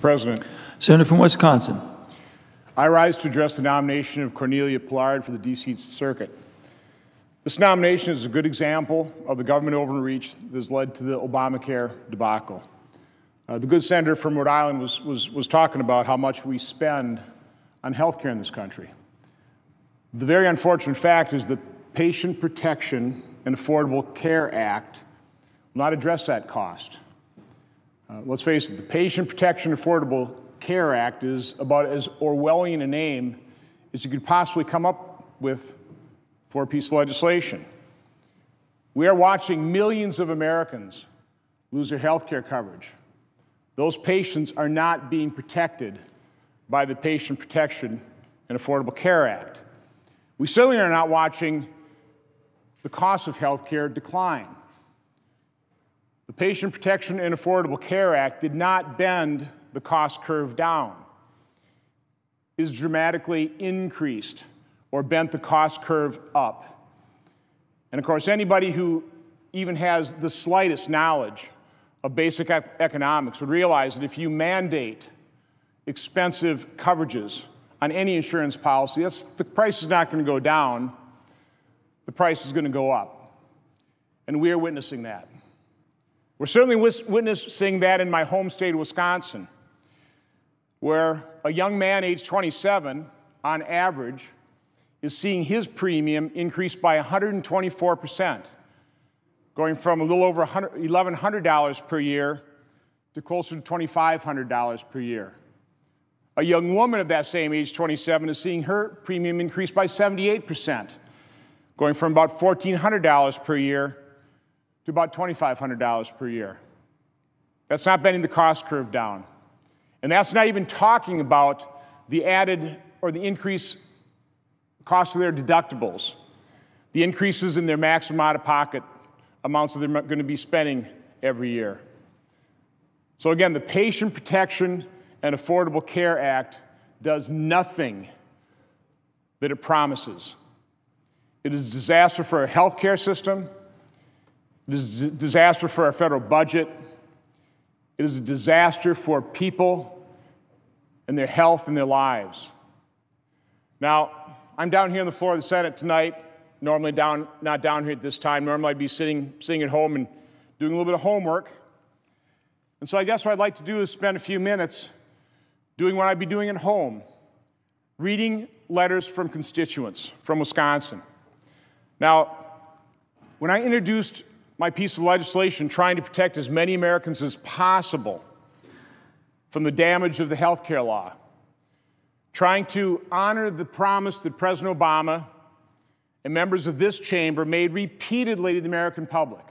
President. Senator from Wisconsin. I rise to address the nomination of Cornelia Pollard for the D.C. Circuit. This nomination is a good example of the government overreach that has led to the Obamacare debacle. The good senator from Rhode Island was talking about how much we spend on health care in this country. The very unfortunate fact is the Patient Protection and Affordable Care Act will not address that cost. Let's face it, the Patient Protection and Affordable Care Act is about as Orwellian a name as you could possibly come up with for a piece of legislation. We are watching millions of Americans lose their health care coverage. Those patients are not being protected by the Patient Protection and Affordable Care Act. We certainly are not watching the cost of health care decline. The Patient Protection and Affordable Care Act did not bend the cost curve down. It has dramatically increased or bent the cost curve up. And of course, anybody who even has the slightest knowledge of basic economics would realize that if you mandate expensive coverages on any insurance policy, the price is not going to go down, the price is going to go up. And we are witnessing that. We're certainly witnessing that in my home state of Wisconsin, where a young man aged 27, on average, is seeing his premium increase by 124%, going from a little over $1,100 per year to closer to $2,500 per year. A young woman of that same age, 27, is seeing her premium increase by 78%, going from about $1,400 per year to about $2,500 per year. That's not bending the cost curve down. And that's not even talking about the added or the increased cost of their deductibles, the increases in their maximum out-of-pocket amounts that they're going to be spending every year. So again, the Patient Protection and Affordable Care Act does nothing that it promises. It is a disaster for our health care system. It is a disaster for our federal budget. It is a disaster for people and their health and their lives. Now, I'm down here on the floor of the Senate tonight, normally not down here at this time. Normally I'd be sitting at home and doing a little bit of homework. And so I guess what I'd like to do is spend a few minutes doing what I'd be doing at home, reading letters from constituents from Wisconsin. Now, when I introduced my piece of legislation trying to protect as many Americans as possible from the damage of the health care law, trying to honor the promise that President Obama and members of this chamber made repeatedly to the American public,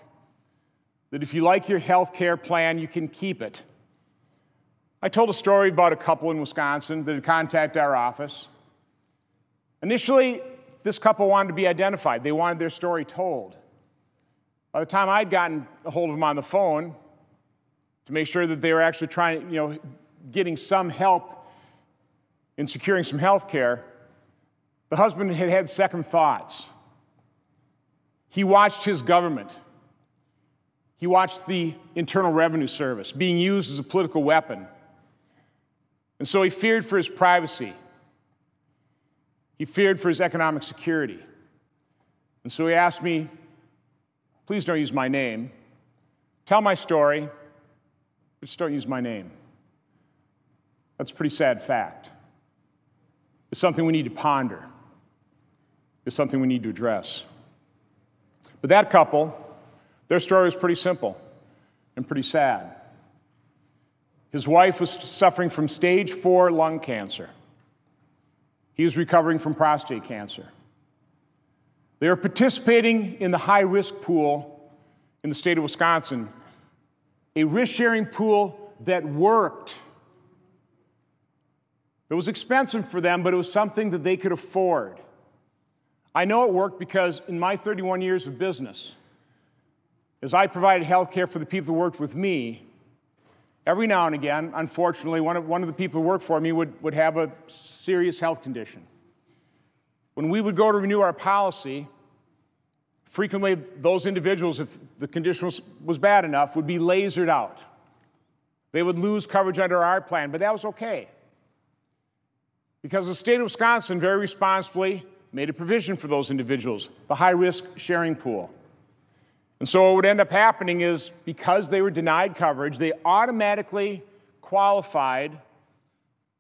that if you like your health care plan, you can keep it. I told a story about a couple in Wisconsin that had contacted our office. Initially, this couple wanted to be identified. They wanted their story told. By the time I'd gotten a hold of them on the phone to make sure that they were actually trying, getting some help in securing some health care, the husband had had second thoughts. He watched his government. He watched the Internal Revenue Service being used as a political weapon. And so he feared for his privacy. He feared for his economic security. And so he asked me, please don't use my name. Tell my story, but just don't use my name. That's a pretty sad fact. It's something we need to ponder. It's something we need to address. But that couple, their story was pretty simple and pretty sad. His wife was suffering from stage 4 lung cancer. He was recovering from prostate cancer. They were participating in the high-risk pool in the state of Wisconsin, a risk-sharing pool that worked. It was expensive for them, but it was something that they could afford. I know it worked because in my 31 years of business, as I provided health care for the people who worked with me, every now and again, unfortunately, one of the people who worked for me would have a serious health condition. When we would go to renew our policy, frequently those individuals, if the condition was bad enough, would be lasered out. They would lose coverage under our plan, but that was okay, because the state of Wisconsin very responsibly made a provision for those individuals, the high-risk sharing pool. And so what would end up happening is, because they were denied coverage, they automatically qualified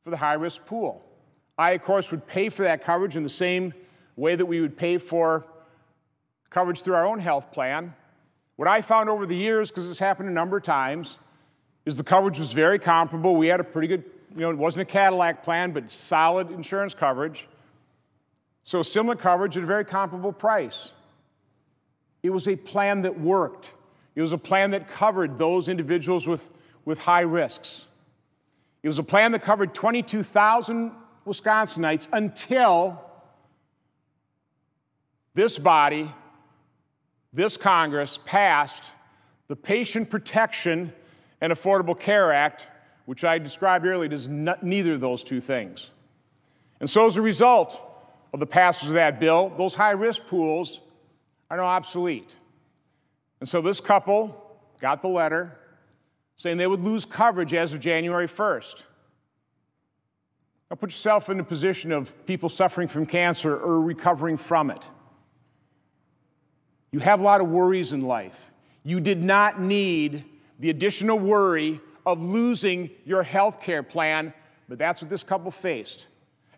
for the high-risk pool. I, of course, would pay for that coverage in the same way that we would pay for coverage through our own health plan. What I found over the years, because this happened a number of times, is the coverage was very comparable. We had a pretty good, it wasn't a Cadillac plan, but solid insurance coverage. So similar coverage at a very comparable price. It was a plan that worked. It was a plan that covered those individuals with high risks. It was a plan that covered 22,000 Wisconsinites until this body, this Congress, passed the Patient Protection and Affordable Care Act, which I described earlier, does neither of those two things. And so as a result of the passage of that bill, those high-risk pools are now obsolete. And so this couple got the letter saying they would lose coverage as of January 1st. Now put yourself in the position of people suffering from cancer or recovering from it. You have a lot of worries in life. You did not need the additional worry of losing your health care plan, but that's what this couple faced.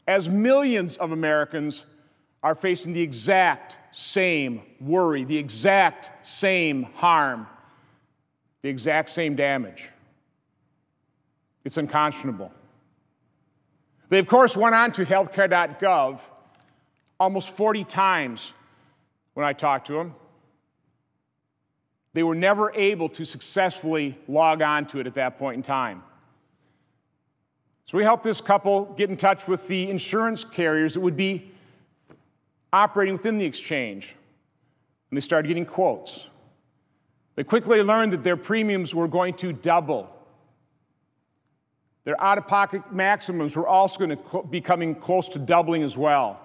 As millions of Americans are facing the exact same worry, the exact same harm, the exact same damage. It's unconscionable. They, of course, went on to healthcare.gov almost 40 times when I talked to them. They were never able to successfully log on to it at that point in time. So we helped this couple get in touch with the insurance carriers that would be operating within the exchange, and they started getting quotes. They quickly learned that their premiums were going to double. Their out-of-pocket maximums were also going to be coming close to doubling as well.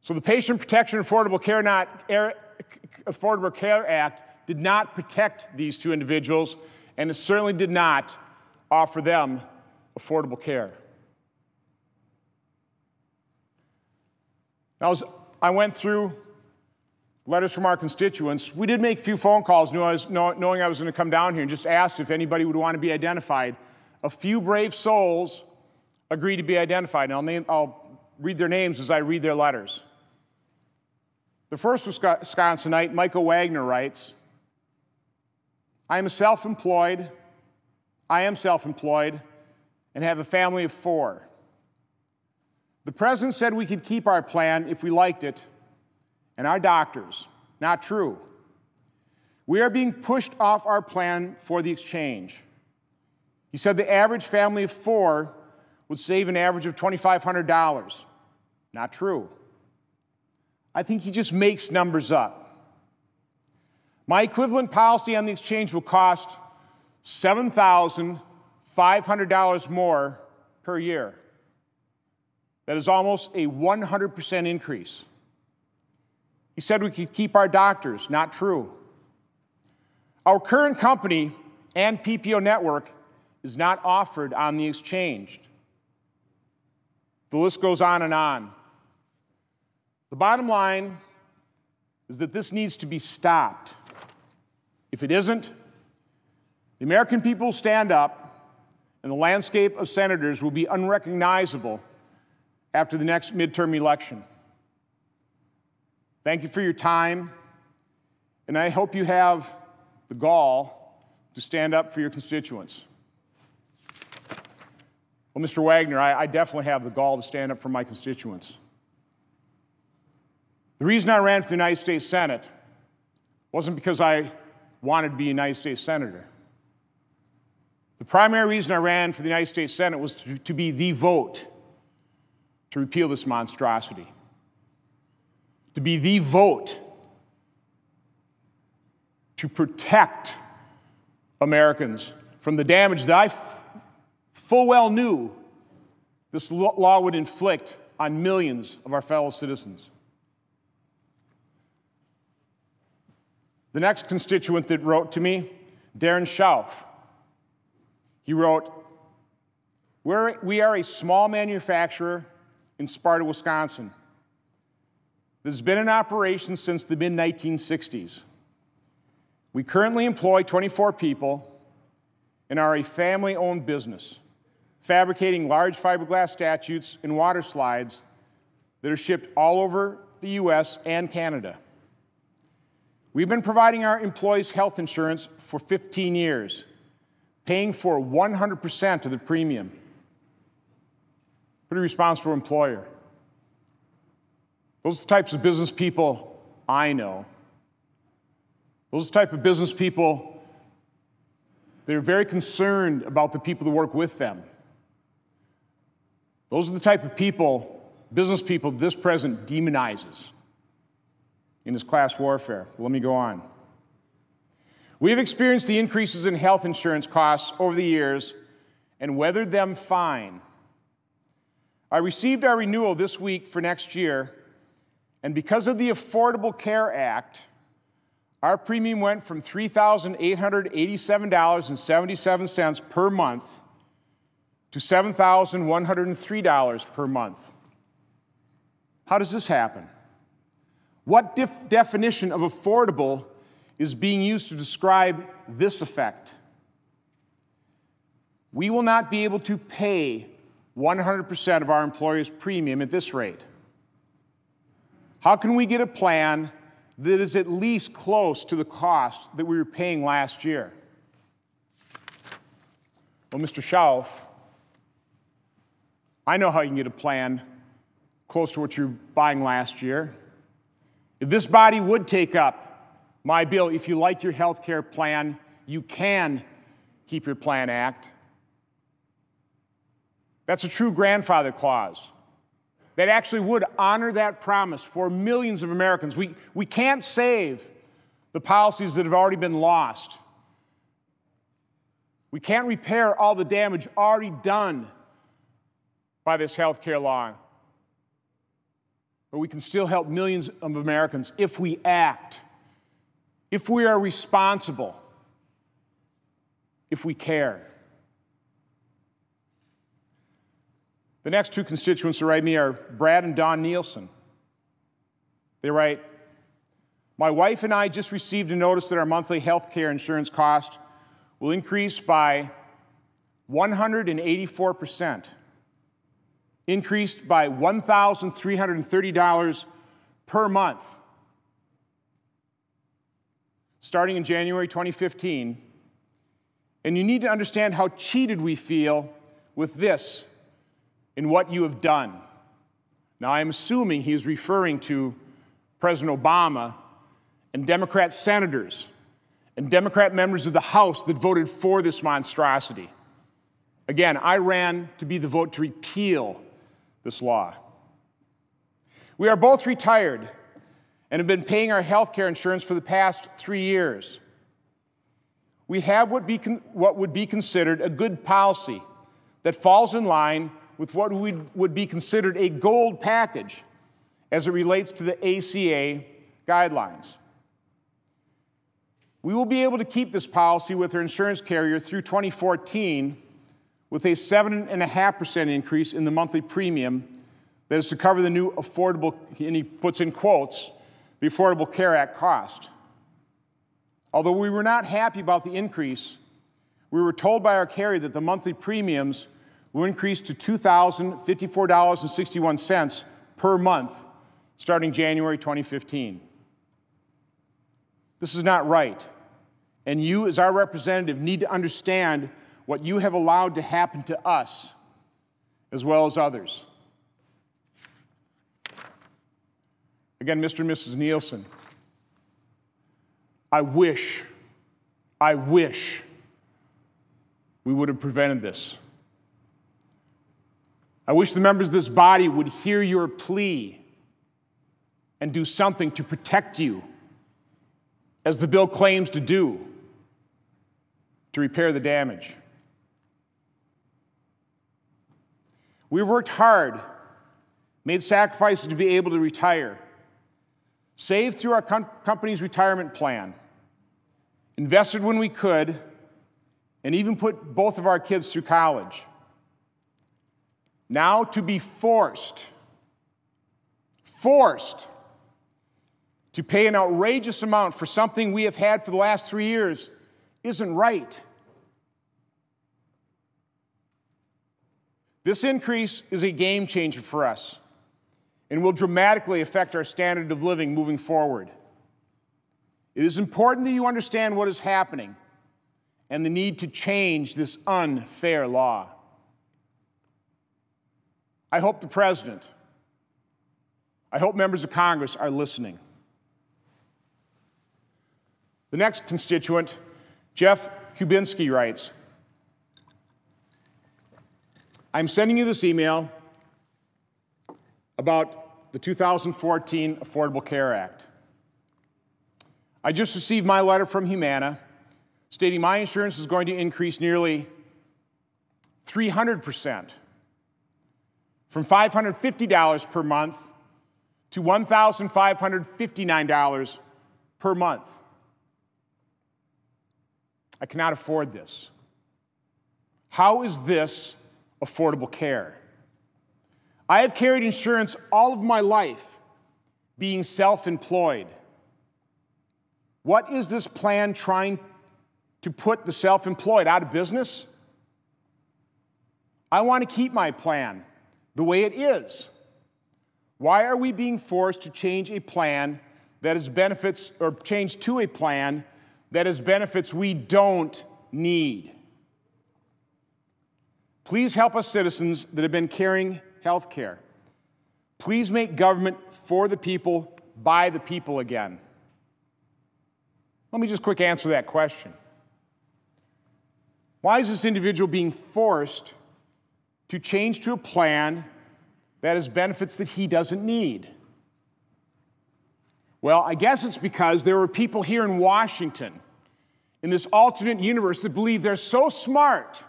So the Patient Protection and Affordable Care Act did not protect these two individuals, and it certainly did not offer them affordable care. Now, as I went through letters from our constituents, we did make a few phone calls knowing I was going to come down here, and just asked if anybody would want to be identified. A few brave souls agreed to be identified, and I'll read their names as I read their letters. The first Wisconsinite, Michael Wagner, writes, I am self-employed and have a family of 4. The president said we could keep our plan if we liked it, and our doctors. Not true. We are being pushed off our plan for the exchange. He said the average family of 4 would save an average of $2,500. Not true. I think he just makes numbers up. My equivalent policy on the exchange will cost $7,500 more per year. That is almost a 100% increase. He said we could keep our doctors. Not true. Our current company and PPO network is not offered on the exchange. The list goes on and on. The bottom line is that this needs to be stopped. If it isn't, the American people will stand up, and the landscape of senators will be unrecognizable after the next midterm election. Thank you for your time, and I hope you have the gall to stand up for your constituents. Well, Mr. Wagner, I definitely have the gall to stand up for my constituents. The reason I ran for the United States Senate wasn't because I wanted to be a United States Senator. The primary reason I ran for the United States Senate was to be the vote to repeal this monstrosity. To be the vote to protect Americans from the damage that I full well knew this law would inflict on millions of our fellow citizens. The next constituent that wrote to me Darren Schauf. He wrote, "We are a small manufacturer in Sparta, Wisconsin. This has been in operation since the mid-1960s. We currently employ 24 people and are a family-owned business, fabricating large fiberglass statues and water slides that are shipped all over the U.S. and Canada. We've been providing our employees health insurance for 15 years, paying for 100% of the premium. Pretty responsible employer. Those are the types of business people I know. Those are the type of business people that are very concerned about the people that work with them. Those are the type of people, business people, this president demonizes in his class warfare. Well, let me go on. We have experienced the increases in health insurance costs over the years and weathered them fine. I received our renewal this week for next year, and because of the Affordable Care Act, our premium went from $3,887.77 per month to $7,103 per month. How does this happen? What definition of affordable is being used to describe this effect? We will not be able to pay 100% of our employers' premium at this rate. How can we get a plan that is at least close to the cost that we were paying last year? Well, Mr. Schauf, I know how you can get a plan close to what you're buying last year. If this body would take up my bill, if you like your health care plan, you can keep your plan act. That's a true grandfather clause that actually would honor that promise for millions of Americans. We can't save the policies that have already been lost. We can't repair all the damage already done by this health care law. But we can still help millions of Americans if we act, if we are responsible, if we care. The next two constituents who write me are Brad and Dawn Nielsen. They write, "My wife and I just received a notice that our monthly health care insurance cost will increase by 184%, increased by $1,330 per month. Starting in January 2015, and you need to understand how cheated we feel with this in what you have done." Now, I'm assuming he is referring to President Obama and Democrat senators and Democrat members of the House that voted for this monstrosity. Again, I ran to be the vote to repeal this law. We are both retired and have been paying our health care insurance for the past 3 years. We have what would be considered a good policy that falls in line with what would be considered a gold package as it relates to the ACA guidelines. We will be able to keep this policy with our insurance carrier through 2014 with a 7.5% increase in the monthly premium that is to cover the new affordable, and he puts in quotes, the Affordable Care Act cost. Although we were not happy about the increase, we were told by our carrier that the monthly premiums will increase to $2,054.61 per month starting January 2015. This is not right, and you, as our representative, need to understand what you have allowed to happen to us as well as others. Again, Mr. and Mrs. Nielsen, I wish we would have prevented this. I wish the members of this body would hear your plea and do something to protect you, as the bill claims to do, to repair the damage. We've worked hard, made sacrifices to be able to retire, saved through our company's retirement plan, invested when we could, and even put both of our kids through college. Now to be forced to pay an outrageous amount for something we have had for the last 3 years isn't right. This increase is a game changer for us and will dramatically affect our standard of living moving forward. It is important that you understand what is happening and the need to change this unfair law. I hope the President, I hope members of Congress are listening. The next constituent, Jeff Kubinski, writes, I'm sending you this email about the 2014 Affordable Care Act. I just received my letter from Humana stating my insurance is going to increase nearly 300%, from $550 per month to $1,559 per month. I cannot afford this. How is this affordable care? I have carried insurance all of my life, being self-employed. What is this plan trying to put the self-employed out of business? I want to keep my plan the way it is. Why are we being forced to change a plan that has benefits, or change to a plan that has benefits we don't need? Please help us citizens that have been carrying health care. Please make government for the people, by the people again. Let me just quick answer that question. Why is this individual being forced to change to a plan that has benefits that he doesn't need? Well, I guess it's because there are people here in Washington, in this alternate universe, that believe they're so smart,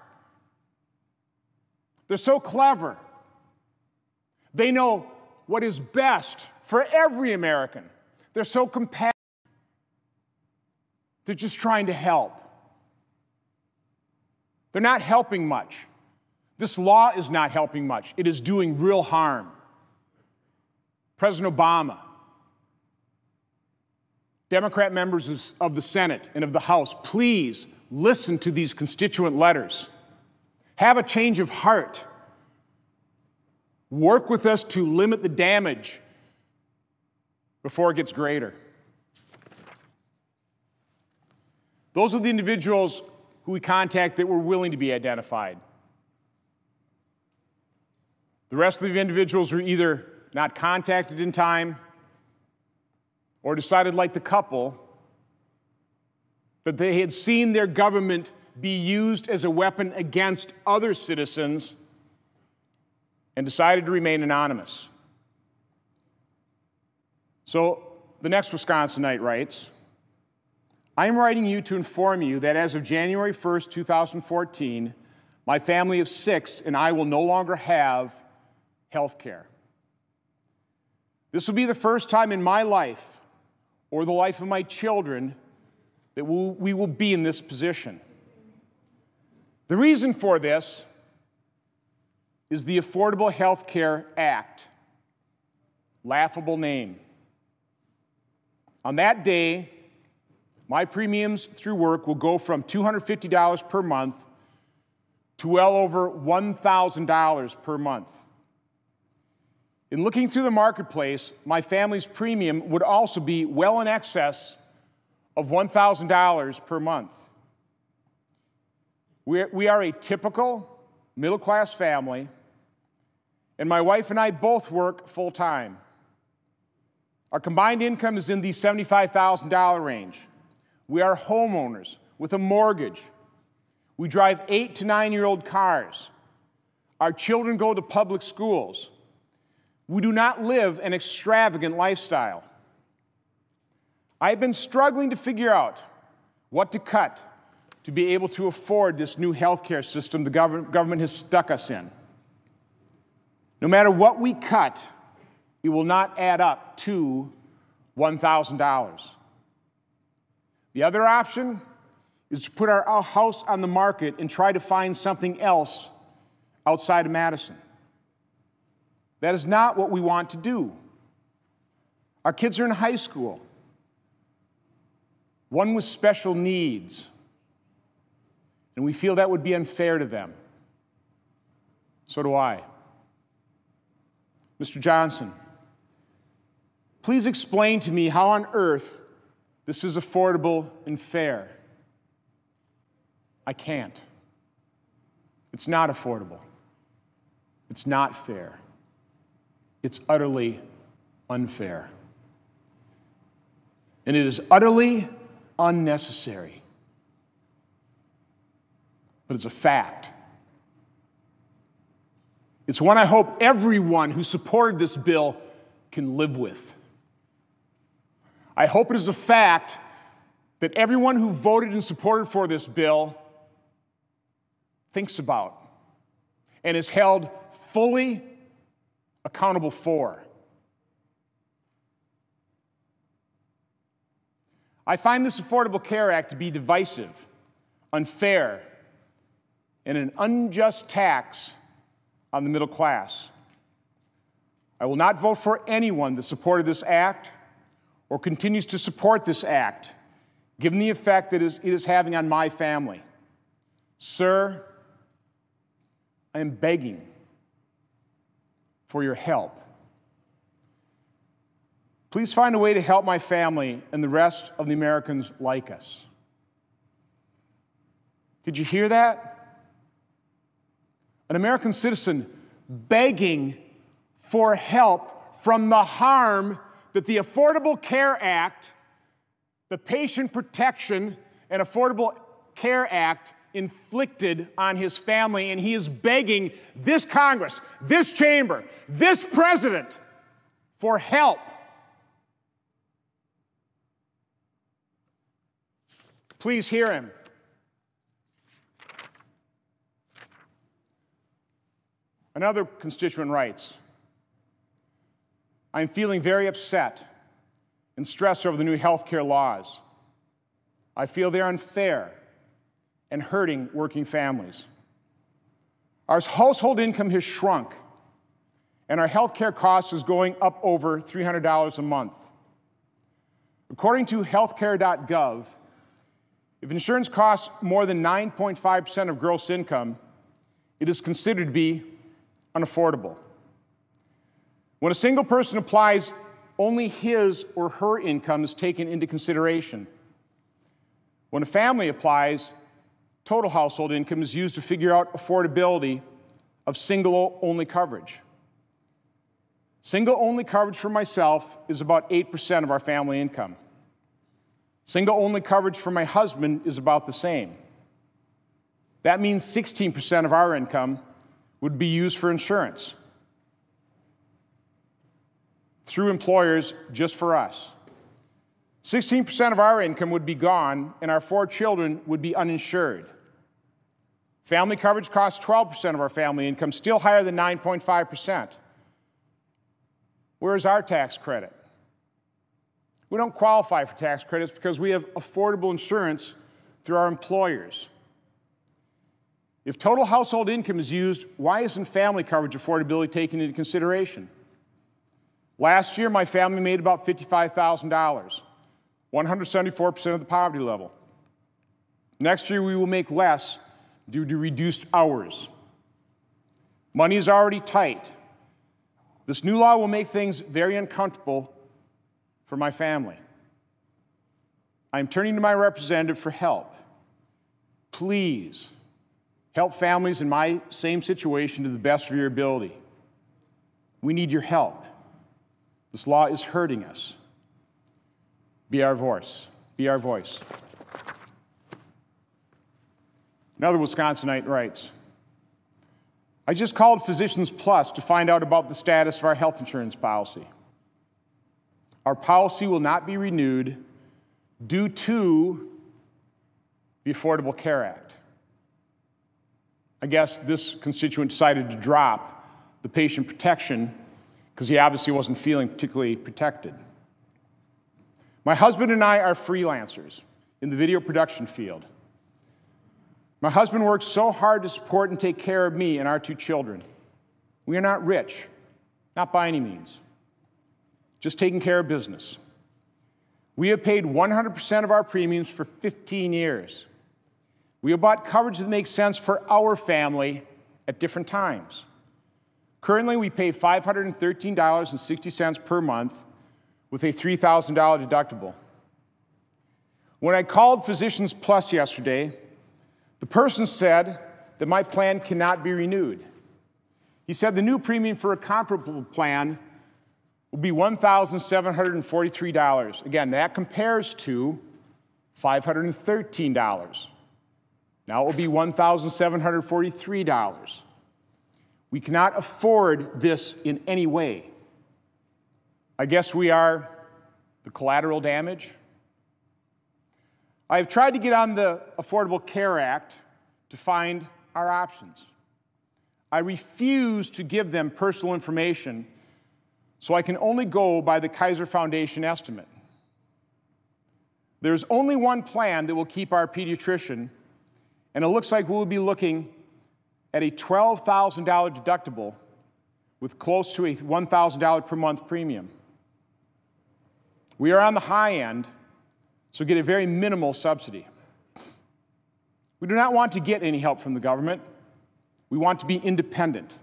they're so clever, they know what is best for every American. They're so compassionate. They're just trying to help. They're not helping much. This law is not helping much. It is doing real harm. President Obama, Democrat members of the Senate and of the House, please listen to these constituent letters. Have a change of heart. Work with us to limit the damage before it gets greater. Those are the individuals who we contact that were willing to be identified. The rest of the individuals were either not contacted in time or decided, like the couple, that they had seen their government be used as a weapon against other citizens and decided to remain anonymous. So the next Wisconsinite writes, I am writing you to inform you that as of January 1st, 2014, my family of 6 and I will no longer have health care. This will be the first time in my life or the life of my children that we will be in this position. The reason for this is the Affordable Health Care Act. Laughable name. On that day, my premiums through work will go from $250 per month to well over $1,000 per month. In looking through the marketplace, my family's premium would also be well in excess of $1,000 per month. We are a typical middle-class family, and my wife and I both work full-time. Our combined income is in the $75,000 range. We are homeowners with a mortgage. We drive 8 to 9-year-old cars. Our children go to public schools. We do not live an extravagant lifestyle. I've been struggling to figure out what to cut to be able to afford this new health care system the government has stuck us in. No matter what we cut, it will not add up to $1,000. The other option is to put our house on the market and try to find something else outside of Madison. That is not what we want to do. Our kids are in high school. One with special needs, and we feel that would be unfair to them. So do I. Mr. Johnson, please explain to me how on earth this is affordable and fair. I can't. It's not affordable. It's not fair. It's utterly unfair. And it is utterly unnecessary. But it's a fact. It's one I hope everyone who supported this bill can live with. I hope it is a fact that everyone who voted and supported for this bill thinks about and is held fully accountable for. I find this Affordable Care Act to be divisive, unfair, and an unjust tax on the middle class. I will not vote for anyone that supported this act or continues to support this act, given the effect that it is having on my family. Sir, I am begging for your help. Please find a way to help my family and the rest of the Americans like us. Did you hear that? An American citizen begging for help from the harm that the Affordable Care Act, the Patient Protection and Affordable Care Act inflicted on his family, and he is begging this Congress, this chamber, this president for help. Please hear him. Another constituent writes, I am feeling very upset and stressed over the new health care laws. I feel they're unfair and hurting working families. Our household income has shrunk, and our health care cost is going up over $300 a month. According to healthcare.gov, if insurance costs more than 9.5% of gross income, it is considered to be unaffordable. When a single person applies, only his or her income is taken into consideration. When a family applies, total household income is used to figure out affordability of single-only coverage. Single-only coverage for myself is about 8% of our family income. Single-only coverage for my husband is about the same. That means 16% of our income would be used for insurance through employers just for us. 16% of our income would be gone, and our 4 children would be uninsured. Family coverage costs 12% of our family income, still higher than 9.5%. Where is our tax credit? We don't qualify for tax credits because we have affordable insurance through our employers. If total household income is used, why isn't family coverage affordability taken into consideration? Last year, my family made about $55,000, 174% of the poverty level. Next year, we will make less due to reduced hours. Money is already tight. This new law will make things very uncomfortable for my family. I am turning to my representative for help. Please help families in my same situation to the best of your ability. We need your help. This law is hurting us. Be our voice. Be our voice. Another Wisconsinite writes, I just called Physicians Plus to find out about the status of our health insurance policy. Our policy will not be renewed due to the Affordable Care Act. I guess this constituent decided to drop the patient protection because he obviously wasn't feeling particularly protected. My husband and I are freelancers in the video production field. My husband works so hard to support and take care of me and our 2 children. We are not rich, not by any means, just taking care of business. We have paid 100% of our premiums for 15 years. We have bought coverage that makes sense for our family at different times. Currently, we pay $513.60 per month with a $3,000 deductible. When I called Physicians Plus yesterday, the person said that my plan cannot be renewed. He said the new premium for a comparable plan will be $1,743. Again, that compares to $513. Now it will be $1,743. We cannot afford this in any way. I guess we are the collateral damage. I have tried to get on the Affordable Care Act to find our options. I refuse to give them personal information, so I can only go by the Kaiser Foundation estimate. There's only one plan that will keep our pediatrician, and it looks like we'll be looking at a $12,000 deductible with close to a $1,000 per month premium. We are on the high end, so get a very minimal subsidy. We do not want to get any help from the government. We want to be independent.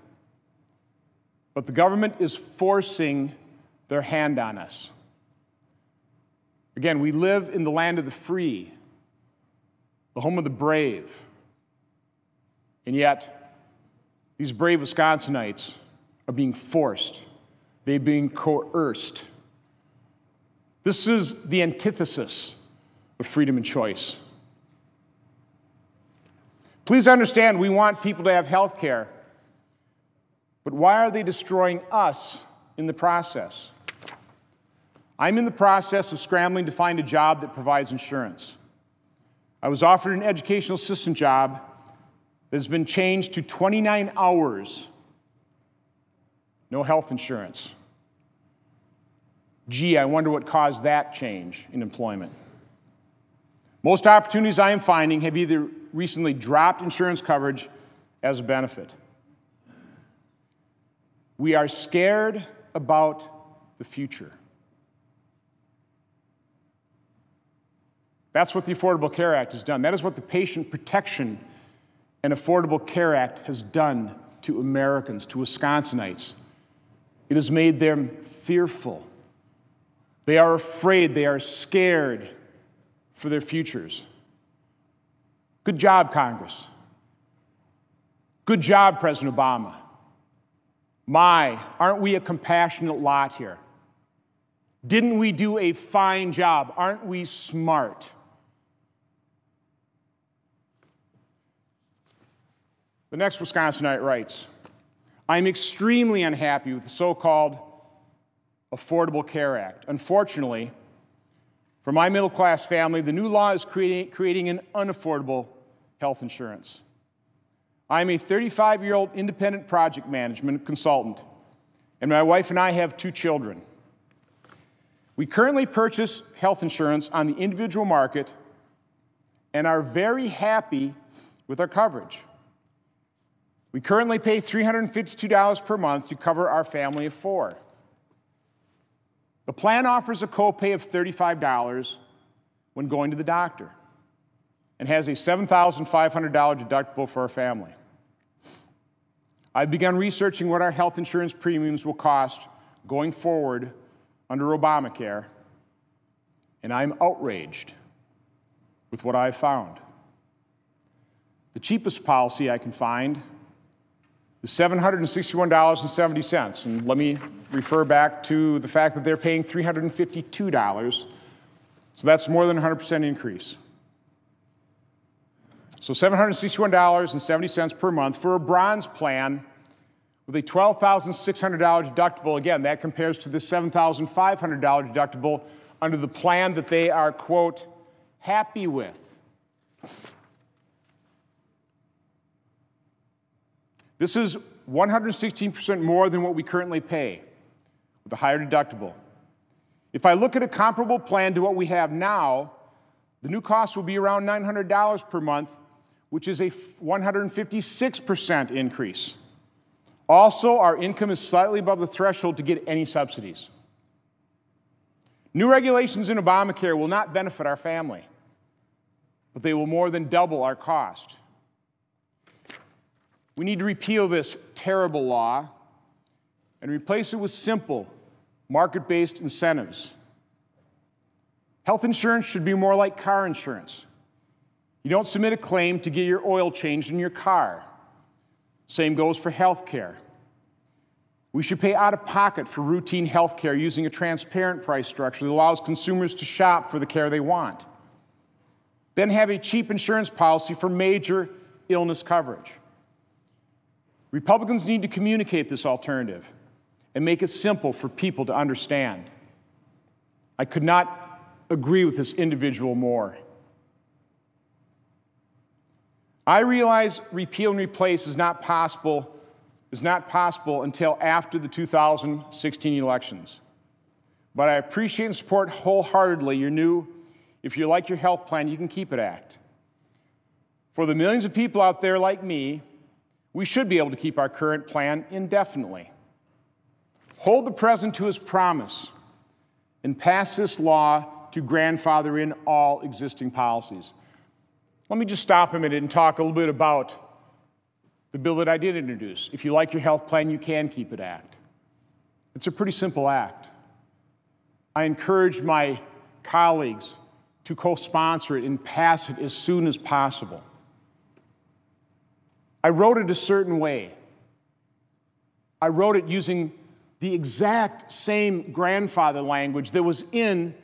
But the government is forcing their hand on us. Again, we live in the land of the free, the home of the brave. And yet, these brave Wisconsinites are being forced. They're being coerced. This is the antithesis of freedom and choice. Please understand, we want people to have health care, but why are they destroying us in the process? I'm in the process of scrambling to find a job that provides insurance. I was offered an educational assistant job that has been changed to 29 hours, no health insurance. Gee, I wonder what caused that change in employment. Most opportunities I am finding have either recently dropped insurance coverage as a benefit. We are scared about the future. That's what the Affordable Care Act has done. That is what the Patient Protection and Affordable Care Act has done to Americans, to Wisconsinites. It has made them fearful. They are afraid. They are scared for their futures. Good job, Congress. Good job, President Obama. My, aren't we a compassionate lot here? Didn't we do a fine job? Aren't we smart? The next Wisconsinite writes, I'm extremely unhappy with the so-called Affordable Care Act. Unfortunately, for my middle-class family, the new law is creating an unaffordable health insurance. I'm a 35-year-old independent project management consultant, and my wife and I have 2 children. We currently purchase health insurance on the individual market and are very happy with our coverage. We currently pay $352 per month to cover our family of 4. The plan offers a copay of $35 when going to the doctor and has a $7,500 deductible for our family. I've begun researching what our health insurance premiums will cost going forward under Obamacare, and I'm outraged with what I've found. The cheapest policy I can find is $761.70, and let me refer back to the fact that they're paying $352, so that's more than a 100% increase. So $761.70 per month for a bronze plan with a $12,600 deductible. Again, that compares to the $7,500 deductible under the plan that they are, quote, happy with. This is 116% more than what we currently pay with a higher deductible. If I look at a comparable plan to what we have now, the new cost will be around $900 per month which is a 156% increase. Also, our income is slightly above the threshold to get any subsidies. New regulations in Obamacare will not benefit our family, but they will more than double our cost. We need to repeal this terrible law and replace it with simple, market-based incentives. Health insurance should be more like car insurance. You don't submit a claim to get your oil changed in your car. Same goes for health care. We should pay out of pocket for routine health care using a transparent price structure that allows consumers to shop for the care they want. Then have a cheap insurance policy for major illness coverage. Republicans need to communicate this alternative and make it simple for people to understand. I could not agree with this individual more. I realize repeal and replace is not possible until after the 2016 elections. But I appreciate and support wholeheartedly your new "If you like your health plan, you can keep it" act. For the millions of people out there like me, we should be able to keep our current plan indefinitely. Hold the president to his promise and pass this law to grandfather in all existing policies. Let me just stop a minute and talk a little bit about the bill that I did introduce. If you like your health plan, you can keep it act. It's a pretty simple act. I encourage my colleagues to co-sponsor it and pass it as soon as possible. I wrote it a certain way. I wrote it using the exact same grandfather language that was in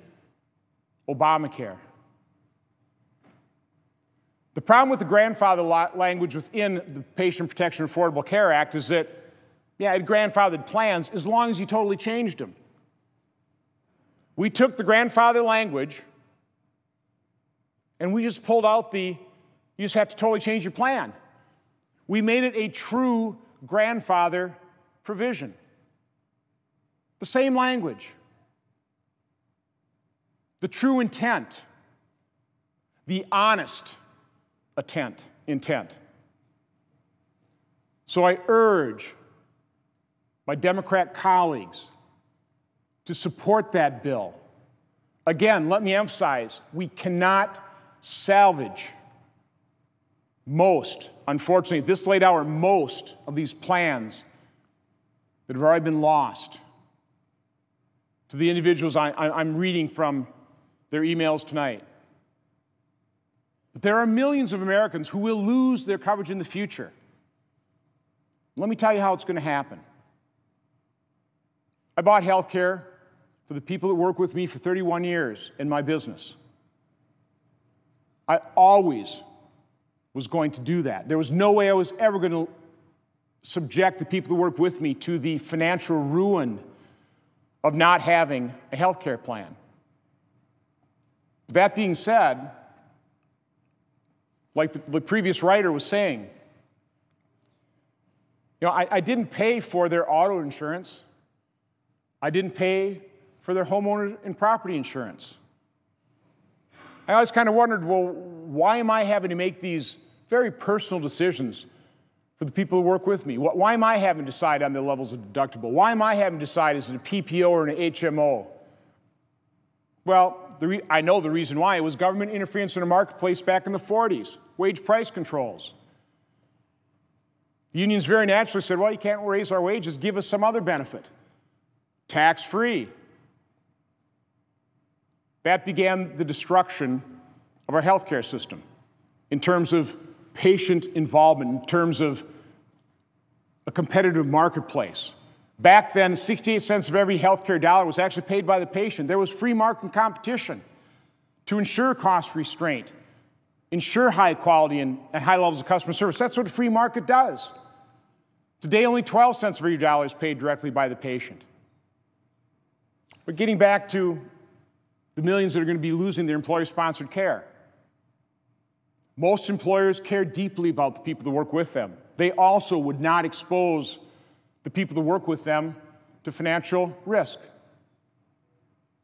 Obamacare. The problem with the grandfather language within the Patient Protection and Affordable Care Act is that, yeah, it grandfathered plans as long as you totally changed them. We took the grandfather language and we just pulled out you just have to totally change your plan. We made it a true grandfather provision. The same language. The true intent. The honest intent. So I urge my Democrat colleagues to support that bill. Again, let me emphasize, we cannot salvage unfortunately, at this late hour, most of these plans that have already been lost to the individuals I'm reading from their emails tonight. But there are millions of Americans who will lose their coverage in the future. Let me tell you how it's going to happen. I bought health care for the people that work with me for 31 years in my business. I always was going to do that. There was no way I was ever going to subject the people that work with me to the financial ruin of not having a health care plan. That being said, like the previous writer was saying, I didn't pay for their auto insurance. I didn't pay for their homeowner and property insurance. I always kind of wondered, well, why am I having to make these very personal decisions for the people who work with me? Why am I having to decide on the levels of deductible? Why am I having to decide, is it a PPO or an HMO? Well, I know the reason why. It was government interference in the marketplace back in the 40s, wage price controls. The unions very naturally said, well, you can't raise our wages, give us some other benefit. Tax-free. That began the destruction of our healthcare system in terms of patient involvement, in terms of a competitive marketplace. Back then, 68 cents of every healthcare dollar was actually paid by the patient. There was free market competition to ensure cost restraint, ensure high quality and high levels of customer service. That's what a free market does. Today, only 12 cents of every dollar is paid directly by the patient. But getting back to the millions that are going to be losing their employer-sponsored care. Most employers care deeply about the people that work with them. They also would not expose the people that work with them to financial risk.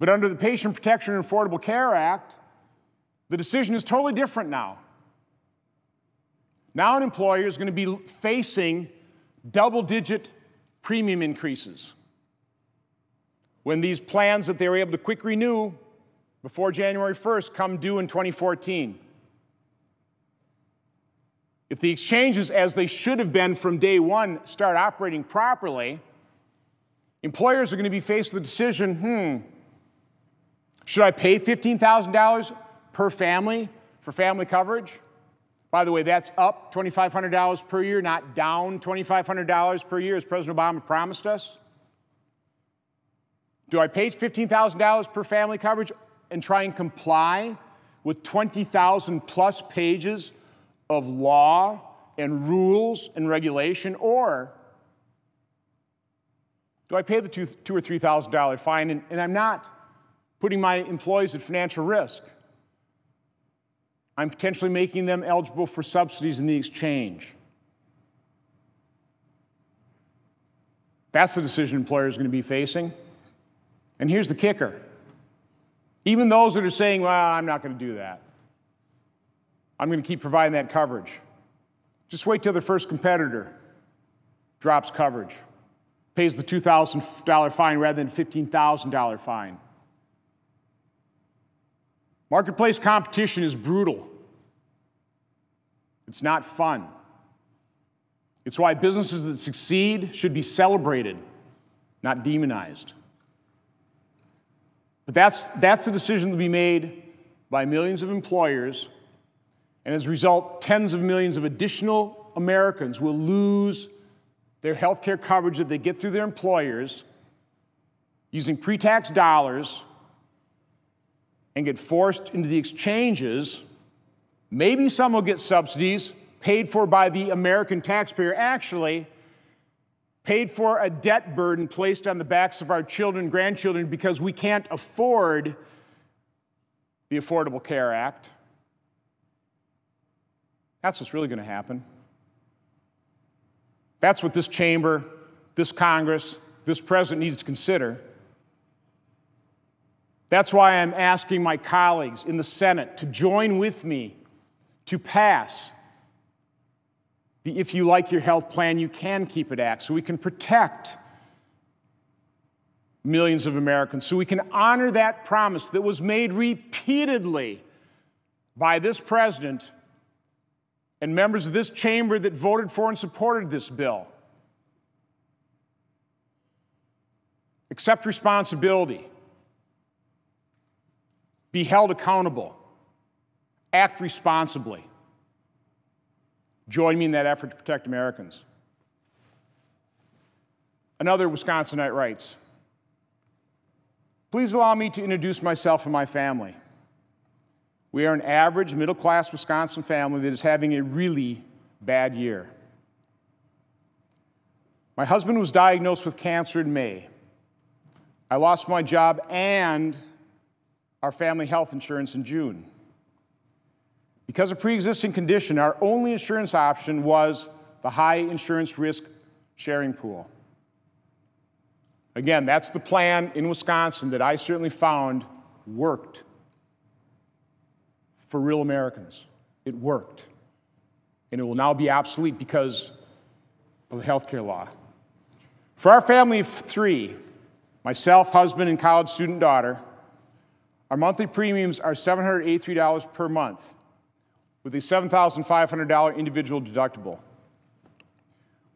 But under the Patient Protection and Affordable Care Act, the decision is totally different now. Now an employer is going to be facing double-digit premium increases when these plans that they were able to quick renew before January 1st come due in 2014. If the exchanges, as they should have been from day one, start operating properly, employers are going to be faced with the decision, should I pay $15,000 per family for family coverage? By the way, that's up $2,500 per year, not down $2,500 per year, as President Obama promised us. Do I pay $15,000 per family coverage and try and comply with 20,000 plus pages of law and rules and regulation, or do I pay the $2,000 or $3,000 fine and I'm not putting my employees at financial risk? I'm potentially making them eligible for subsidies in the exchange. That's the decision employers are going to be facing. And here's the kicker. Even those that are saying, well, I'm not going to do that. I'm going to keep providing that coverage. Just wait till their first competitor drops coverage, pays the $2,000 fine rather than $15,000 fine. Marketplace competition is brutal. It's not fun. It's why businesses that succeed should be celebrated, not demonized. But that's a decision to be made by millions of employers, and as a result, tens of millions of additional Americans will lose their health care coverage that they get through their employers using pre-tax dollars and get forced into the exchanges. Maybe some will get subsidies paid for by the American taxpayer, actually paid for a debt burden placed on the backs of our children and grandchildren because we can't afford the Affordable Care Act. That's what's really going to happen. That's what this chamber, this Congress, this president needs to consider. That's why I'm asking my colleagues in the Senate to join with me to pass the If You Like Your Health Plan, You Can Keep It Act, so we can protect millions of Americans, so we can honor that promise that was made repeatedly by this president and members of this chamber that voted for and supported this bill. Accept responsibility. Be held accountable. Act responsibly. Join me in that effort to protect Americans. Another Wisconsinite writes, please allow me to introduce myself and my family. We are an average middle-class Wisconsin family that is having a really bad year. My husband was diagnosed with cancer in May. I lost my job and our family health insurance in June. Because of pre-existing condition, our only insurance option was the high insurance risk sharing pool. Again, that's the plan in Wisconsin that I certainly found worked for real Americans. It worked. And it will now be obsolete because of the health care law. For our family of three, myself, husband, and college student daughter, our monthly premiums are $783 per month, with a $7,500 individual deductible.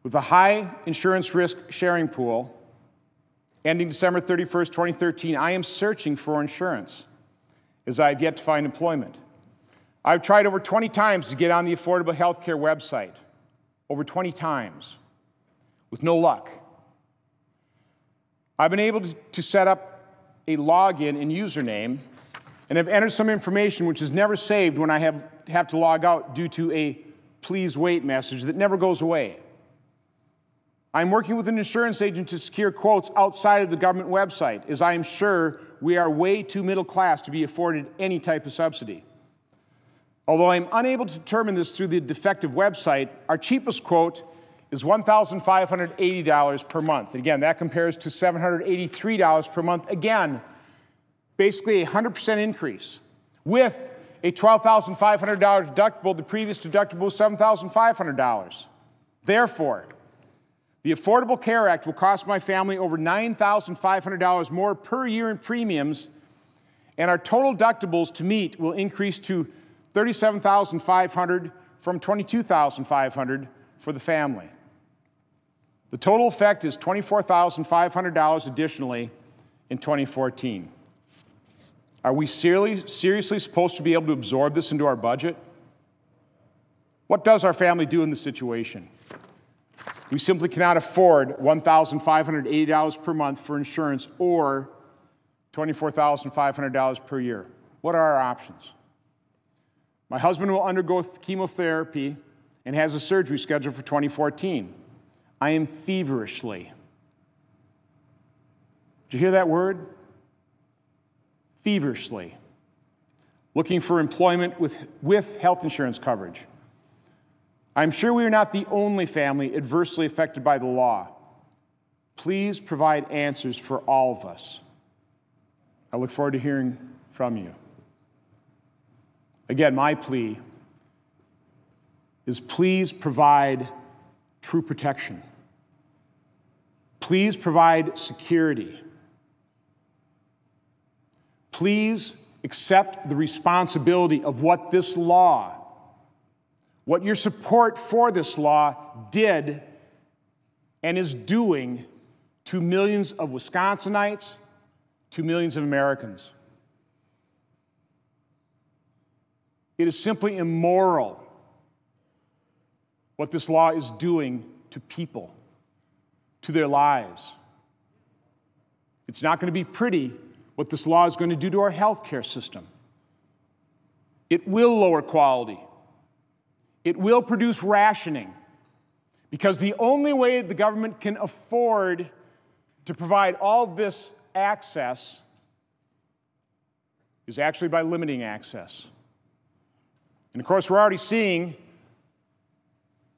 With a high insurance risk sharing pool, ending December 31st, 2013, I am searching for insurance, as I have yet to find employment. I've tried over 20 times to get on the Affordable Health Care website, over 20 times, with no luck. I've been able to set up a login and username, and have entered some information which is never saved when I have to log out due to a please wait message that never goes away. I'm working with an insurance agent to secure quotes outside of the government website, as I am sure we are way too middle class to be afforded any type of subsidy. Although I'm unable to determine this through the defective website, our cheapest quote is $1,580 per month. And again, that compares to $783 per month. Again, basically a 100% increase with a $12,500 deductible. The previous deductible was $7,500. Therefore, the Affordable Care Act will cost my family over $9,500 more per year in premiums, and our total deductibles to meet will increase to $37,500 from $22,500 for the family. The total effect is $24,500 additionally in 2014. Are we seriously supposed to be able to absorb this into our budget? What does our family do in this situation? We simply cannot afford $1,580 per month for insurance or $24,500 per year. What are our options? My husband will undergo chemotherapy and has a surgery scheduled for 2014. I am feverishly. Did you hear that word? Feverishly. Looking for employment with health insurance coverage. I'm sure we are not the only family adversely affected by the law. Please provide answers for all of us. I look forward to hearing from you. Again, my plea is please provide true protection. Please provide security. Please accept the responsibility of what this law, what your support for this law did and is doing to millions of Wisconsinites, to millions of Americans. It is simply immoral what this law is doing to people, to their lives. It's not going to be pretty what this law is going to do to our health care system. It will lower quality. It will produce rationing, because the only way the government can afford to provide all this access is actually by limiting access. And of course, we're already seeing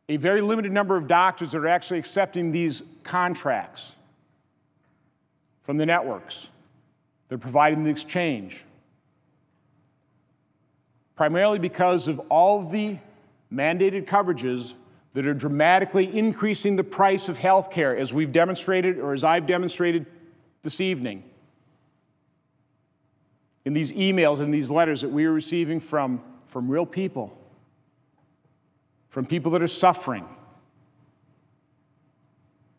a very limited number of doctors that are actually accepting these contracts from the networks. They're providing the exchange, primarily because of all the mandated coverages that are dramatically increasing the price of health care, as we've demonstrated, or as I've demonstrated this evening, in these emails and these letters that we are receiving from real people, from people that are suffering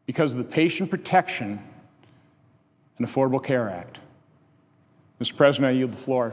because of the Patient Protection and Affordable Care Act. Mr. President, I yield the floor.